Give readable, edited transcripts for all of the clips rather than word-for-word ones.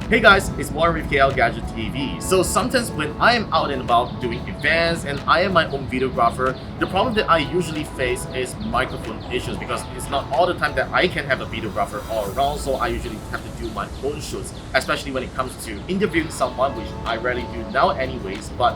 Hey guys, it's Warren with KLGadgetTV. So sometimes when I am out and about doing events and I am my own videographer, the problem that I usually face is microphone issues because it's not all the time that I can have a videographer all around, so I usually have to do my own shoots, especially when it comes to interviewing someone, which I rarely do now anyways, but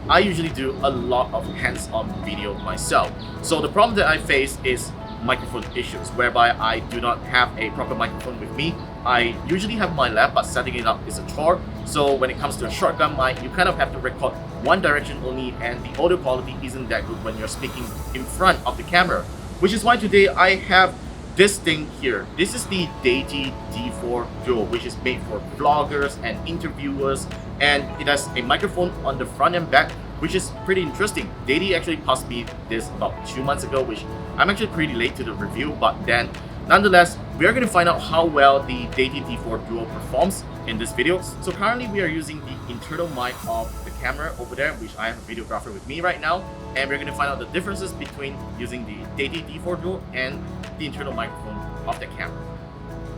I usually do a lot of hands-on video myself. So the problem that I face is microphone issues, whereby I do not have a proper microphone with me. I usually have my lab, but setting it up is a chore. So when it comes to a shotgun mic, you kind of have to record one direction only, and the audio quality isn't that good when you're speaking in front of the camera. Which is why today I have this thing here. This is the Deity D4 Duo, which is made for vloggers and interviewers, and it has a microphone on the front and back, which is pretty interesting. Deity actually passed me this about 2 months ago, which I'm actually pretty late to the review, but then nonetheless, we are going to find out how well the Deity D4 Duo performs in this video. So currently we are using the internal mic of the camera over there, which I have a videographer with me right now, and we're going to find out the differences between using the Deity D4 Duo and the internal microphone of the camera.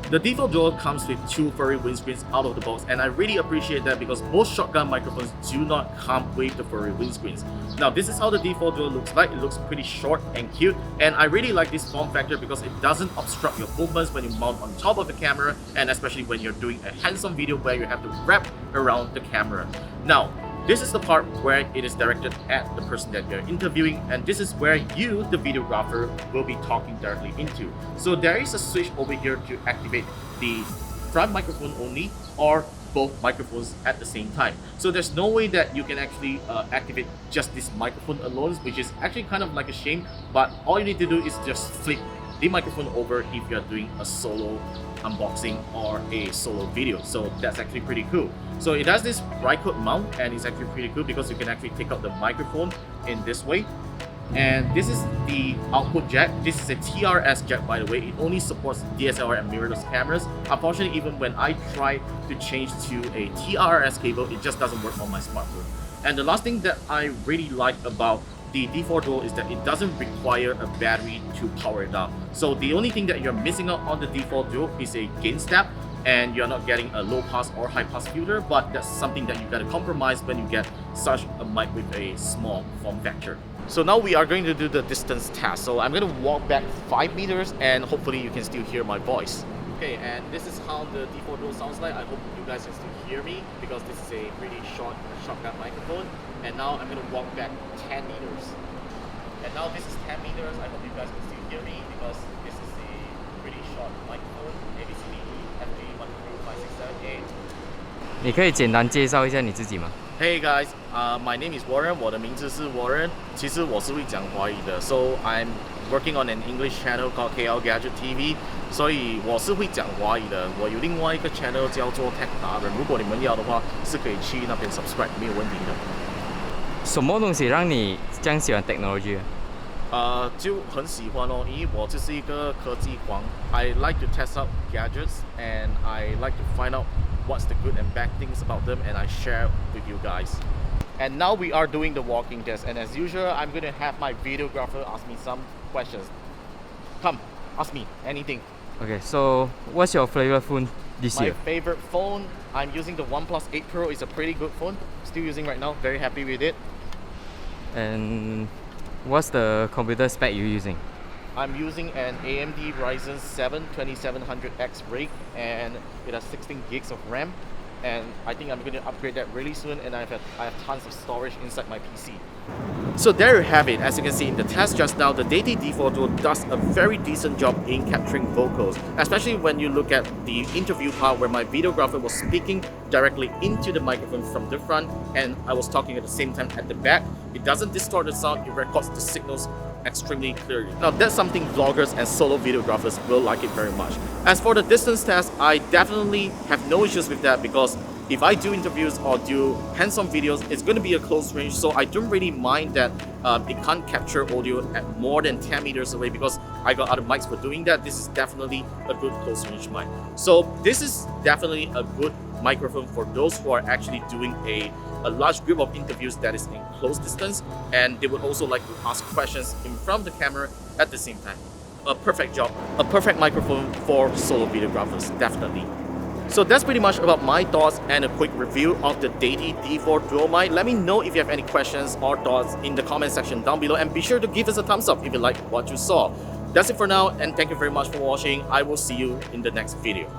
The D4 Duo comes with 2 furry windscreens out of the box, and I really appreciate that because most shotgun microphones do not come with the furry windscreens. Now this is how the D4 Duo looks like. It looks pretty short and cute, and I really like this form factor because it doesn't obstruct your movements when you mount on top of the camera, and especially when you're doing a hands-on video where you have to wrap around the camera. Now, this is the part where it is directed at the person that you're interviewing, and this is where you, the videographer, will be talking directly into. So there is a switch over here to activate the front microphone only or both microphones at the same time. So there's no way that you can actually activate just this microphone alone, which is actually kind of like a shame, but all you need to do is just flip the microphone over if you're doing a solo unboxing or a solo video. So that's actually pretty cool. So it has this Rycote mount, and it's actually pretty cool because you can actually take out the microphone in this way. And this is the output jack. This is a TRS jack, by the way. It only supports DSLR and mirrorless cameras. Unfortunately, even when I try to change to a TRS cable, it just doesn't work on my smartphone. And the last thing that I really like about the D4 Duo is that it doesn't require a battery to power it down. So the only thing that you're missing out on the D4 Duo is a gain step, and you're not getting a low pass or high pass filter, but that's something that you gotta compromise when you get such a mic with a small form factor. So now we are going to do the distance test. So I'm gonna walk back 5 meters, and hopefully you can still hear my voice. Okay, and this is how the D4 Duo sounds like. I hope you guys can still hear me because this is a pretty short shotgun microphone. And now I'm gonna walk back 10 meters. And now this is 10 meters. I hope you guys can still hear me because this is a pretty short microphone. ABCDE, FG, 1, 2, 3, 4, 5, 6, 7, 8. 你可以简单介绍一下你自己吗？ Hey guys, my name is Warren. 我的名字是 Warren. 其实我是会讲华语的 so I'm working on an English channel called KLGadgetTV. 所以我是会讲华语的。我有另外一个 channel 叫做 Tech 达人。如果你们要的话，是可以去那边 subscribe， 没有问题的。什么东西让你这样喜欢 technology？ 就很喜欢哦，因为我就是一个科技狂。I like to test out gadgets and I like to find out what's the good and bad things about them, and I share with you guys. And now we are doing the walking test, and as usual, I'm going to have my videographer ask me some questions. Come, ask me anything. Okay, so what's your favorite phone this My year? favorite phone, I'm using the OnePlus 8 Pro. It's a pretty good phone. Still using right now. Very happy with it. And what's the computer spec you're using? I'm using an AMD Ryzen 7 2700X rig, and it has 16 gigs of RAM, and I think I'm going to upgrade that really soon, and I have tons of storage inside my PC. So there you have it. As you can see in the test just now, the Deity D4 Duo does a very decent job in capturing vocals, especially when you look at the interview part where my videographer was speaking directly into the microphone from the front, and I was talking at the same time at the back. It doesn't distort the sound, it records the signals extremely clearly. Now that's something vloggers and solo videographers will like it very much. As for the distance test, I definitely have no issues with that because if I do interviews or do hands-on videos, it's going to be a close range, so I don't really mind that it can't capture audio at more than 10 meters away because I got other mics for doing that. This is definitely a good close range mic. So this is definitely a good microphone for those who are actually doing a large group of interviews that is in close distance, and they would also like to ask questions in front of the camera at the same time. A perfect job, a perfect microphone for solo videographers, definitely. So that's pretty much about my thoughts and a quick review of the Deity D4 Duo mic. Let me know if you have any questions or thoughts in the comment section down below, and be sure to give us a thumbs up if you like what you saw. That's it for now, and thank you very much for watching. I will see you in the next video.